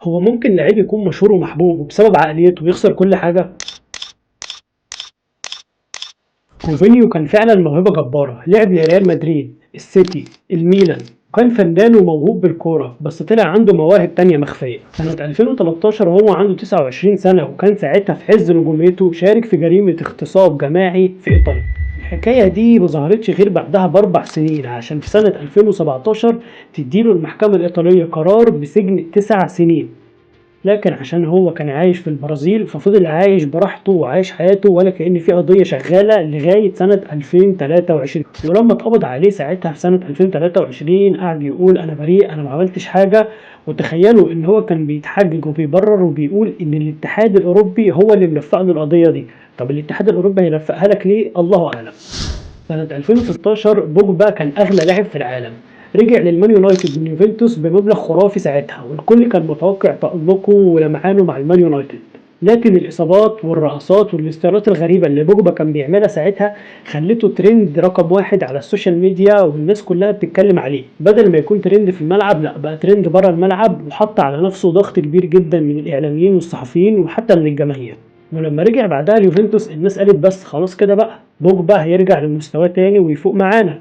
هو ممكن لعيب يكون مشهور ومحبوب وبسبب عقليته يخسر كل حاجة؟ روبينيو كان فعلا موهبة جبارة، لعب لريال مدريد، السيتي، الميلان، وكان فنان وموهوب بالكورة، بس طلع عنده مواهب تانية مخفية. سنة 2013 وهو عنده 29 سنة وكان ساعتها في عز نجوميته شارك في جريمة اغتصاب جماعي في إيطاليا. الحكاية دي مظهرتش غير بعدها بأربع سنين عشان في سنة 2017 تديله المحكمة الإيطالية قرار بسجن 9 سنين، لكن عشان هو كان عايش في البرازيل ففضل عايش براحته وعايش حياته ولا كأن في قضية شغالة لغاية سنة 2023. ولما اتقبض عليه ساعتها في سنة 2023 قعد يقول أنا بريء، أنا ما عملتش حاجة. وتخيلوا إن هو كان بيتحجج وبيبرر وبيقول إن الاتحاد الأوروبي هو اللي ملفق له القضية دي. طب الاتحاد الأوروبي هيلفقها لك ليه؟ الله أعلم. سنة 2016 بوجبا كان أغلى لاعب في العالم، رجع للمان يونايتد من يوفنتوس بمبلغ خرافي ساعتها، والكل كان متوقع تألقه ولمعانه مع المان يونايتد. لكن الإصابات والرقصات والاستيرات الغريبة اللي بوجبا كان بيعملها ساعتها خلته ترند رقم واحد على السوشيال ميديا، والناس كلها بتتكلم عليه. بدل ما يكون ترند في الملعب لا بقى ترند بره الملعب، وحط على نفسه ضغط كبير جدا من الإعلاميين والصحفيين وحتى من الجماهير. ولما رجع بعدها اليوفنتوس الناس قالت بس خلاص كده بقى بوجبا هيرجع لمستواه تاني ويفوق معانا.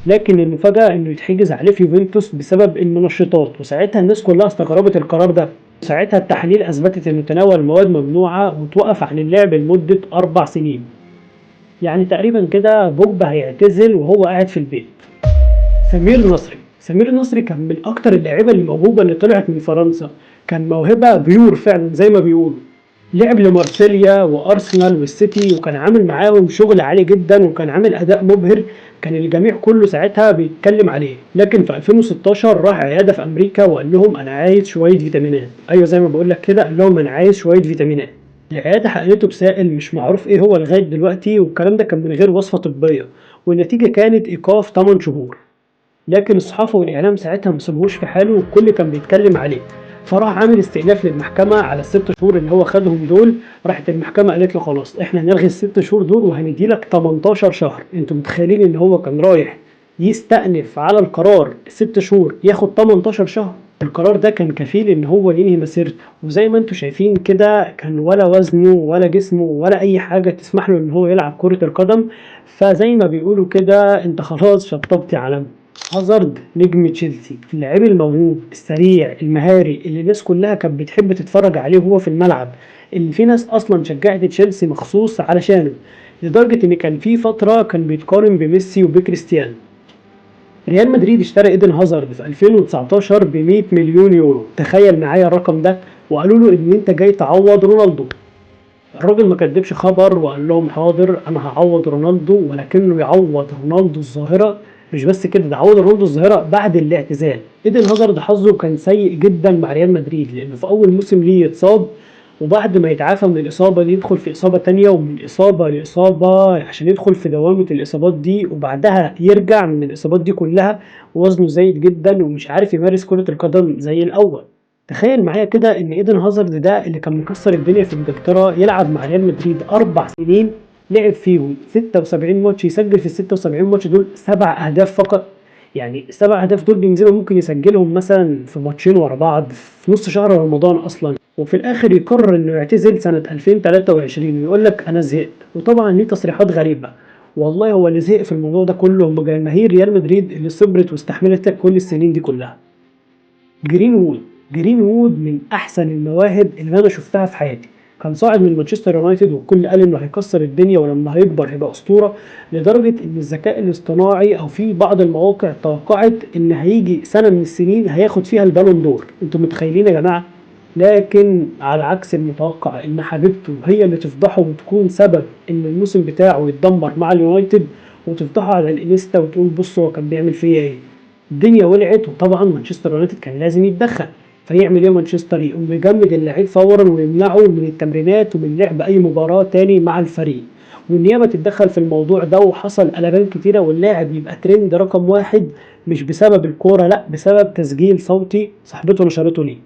لكن المفاجأة انه يتحجز عليه في يوفنتوس بسبب المنشطات، وساعتها الناس كلها استغربت القرار ده. ساعتها التحاليل اثبتت انه تناول مواد ممنوعة وتوقف عن اللعب لمدة 4 سنين. يعني تقريبا كده بوجبا هيعتزل وهو قاعد في البيت. سمير نصري كان من اكتر اللعيبة الموهوبة اللي طلعت من فرنسا، كان موهبة بيور فعلا زي ما بيقولوا. لعب لمارسيليا وارسنال والسيتي وكان عامل معاهم شغل عالي جدا وكان عامل اداء مبهر، كان الجميع كله ساعتها بيتكلم عليه. لكن في 2016 راح عياده في امريكا وقال لهم انا عايز شويه فيتامينات، ايوه زي ما بقول لك كده قال لهم انا عايز شويه فيتامينات. العياده حقنته بسائل مش معروف ايه هو لغايه دلوقتي، والكلام ده كان من غير وصفه طبيه، والنتيجه كانت ايقاف 8 شهور. لكن الصحافة والإعلام ساعتها مسابوش في حاله والكل كان بيتكلم عليه، فراح عامل استئناف للمحكمة على ال6 شهور اللي هو خدهم دول. راحت المحكمة قالت له خلاص احنا هنلغي ال6 شهور دول وهنديلك 18 شهر. انتوا متخيلين ان هو كان رايح يستأنف على القرار 6 شهور ياخد 18 شهر؟ القرار ده كان كفيل ان هو ينهي مسيرته، وزي ما انتوا شايفين كده كان ولا وزنه ولا جسمه ولا اي حاجة تسمح له ان هو يلعب كرة القدم. فزي ما بيقولوا كده انت خلاص شطبت علم. هازارد نجم تشيلسي، اللاعب الموهوب السريع المهاري اللي الناس كلها كانت بتحب تتفرج عليه وهو في الملعب، اللي في ناس اصلا شجعت تشيلسي مخصوص علشانه، لدرجة ان كان في فترة كان بيتقارن بميسي وبكريستيانو. ريال مدريد اشترى ايدن هازارد في 2019 ب 100 مليون يورو، تخيل معايا الرقم ده، وقالوا له ان انت جاي تعوض رونالدو. الراجل ما كدبش خبر وقال لهم حاضر انا هعوض رونالدو، ولكنه يعوض رونالدو الظاهره. مش بس كده، ده عوض رونالدو الظاهره بعد الاعتزال. ايدن هازارد حظه كان سيء جدا مع ريال مدريد، لانه في اول موسم ليه اتصاب، وبعد ما يتعافى من الاصابه دي يدخل في اصابه تانية ومن اصابه لاصابه عشان يدخل في دوامه الاصابات دي، وبعدها يرجع من الاصابات دي كلها وزنه زايد جدا ومش عارف يمارس كره القدم زي الاول. تخيل معايا كده ان ايدن هازارد ده اللي كان مكسر الدنيا في انجلترا يلعب مع ريال مدريد 4 سنين، لعب فيهم 76 ماتش، يسجل في ال 76 ماتش دول 7 اهداف فقط. يعني ال7 اهداف دول بنزيما ممكن يسجلهم مثلا في ماتشين ورا بعض في نص شهر رمضان اصلا. وفي الاخر يقرر انه يعتزل سنة 2023 ويقول لك انا زهقت. وطبعا ليه تصريحات غريبة، والله هو اللي زهق في الموضوع ده كله هم جماهير ريال مدريد اللي صبرت واستحملت كل السنين دي كلها. جرين وود جرين وود من احسن المواهب اللي انا شفتها في حياتي، كان صاعد من مانشستر يونايتد والكل قال انه هيكسر الدنيا ولما هيكبر هيبقى اسطوره، لدرجه ان الذكاء الاصطناعي او في بعض المواقع توقعت ان هيجي سنه من السنين هياخد فيها البالون دور. انتوا متخيلين يا جماعه؟ لكن على عكس المتوقع ان حبيبته هي اللي تفضحه وتكون سبب ان الموسم بتاعه يتدمر مع اليونايتد، وتفضحه على الانستا وتقول بصوا هو كان بيعمل فيا ايه. الدنيا ولعت، وطبعا مانشستر يونايتد كان لازم يتدخل. فيعمل ايه مانشستر؟ يقوم يجمد اللعيب فورا ويمنعه من التمرينات ومن لعب اي مباراة تاني مع الفريق، والنيابة تتدخل في الموضوع ده، وحصل قلبان كتيرة واللاعب يبقى ترند رقم واحد، مش بسبب الكورة لا بسبب تسجيل صوتي صاحبته نشرته ليه.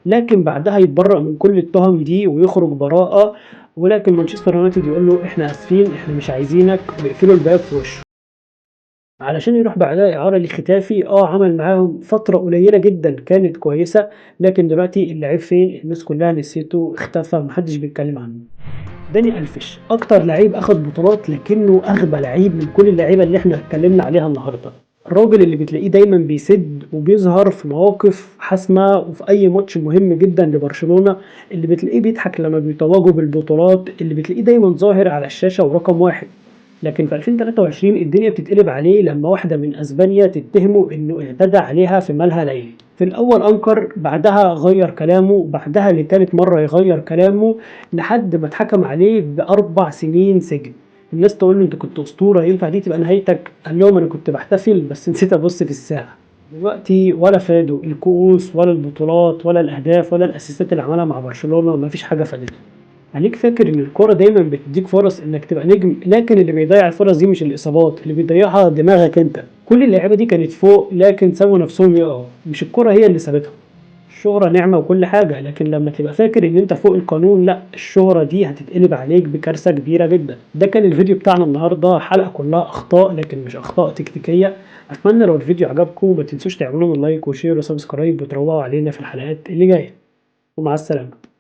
لكن بعدها يتبرأ من كل التهم دي ويخرج براءة، ولكن مانشستر يونايتد يقول له احنا اسفين احنا مش عايزينك ويقفلوا الباب في وشه. علشان يروح بعدها إعارة لختافي. عمل معاهم فترة قليلة جدًا كانت كويسة، لكن دلوقتي اللعيب فين؟ الناس كلها نسيته، اختفى، ما حدش بيتكلم عنه. داني ألفيش أكتر لعيب أخد بطولات لكنه أغبى لعيب من كل اللعيبة اللي إحنا اتكلمنا عليها النهارده. الراجل اللي بتلاقيه دايما بيسد وبيظهر في مواقف حاسمة وفي أي ماتش مهم جدا لبرشلونة، اللي بتلاقيه بيضحك لما بيتوجوا بالبطولات، اللي بتلاقيه دايما ظاهر على الشاشة ورقم واحد. لكن في 2023 الدنيا بتتقلب عليه لما واحدة من أسبانيا تتهمه إنه اعتدى عليها في مالها ليلي. في الأول أنكر، بعدها غير كلامه، بعدها لتالت مرة يغير كلامه، لحد ما اتحكم عليه ب4 سنين سجن. الناس تقول له أنت كنت أسطورة، ينفع دي تبقى نهايتك؟ قال لهم أنا كنت بحتفل بس نسيت أبص في الساعة. دلوقتي ولا فادوا الكؤوس ولا البطولات ولا الأهداف ولا الأسيستات اللي عملها مع برشلونة، مفيش حاجة فادته. خليك فاكر ان الكورة دايما بتديك فرص انك تبقى نجم، لكن اللي بيضيع الفرص دي مش الاصابات، اللي بيضيعها دماغك انت. كل اللعيبة دي كانت فوق لكن سووا نفسهم يقعوا، مش الكورة هي اللي سابتهم. الشهرة نعمة وكل حاجة، لكن لما تبقى فاكر ان انت فوق القانون، لا، الشهرة دي هتتقلب عليك بكارثة كبيرة جدا. ده كان الفيديو بتاعنا النهاردة، حلقة كلها اخطاء لكن مش اخطاء تكتيكية. اتمنى لو الفيديو عجبكم ما تنسوش تعملوا لايك وشير وسبسكرايب وتروقوا علينا في الحلقات اللي جاية. ومع السلامة.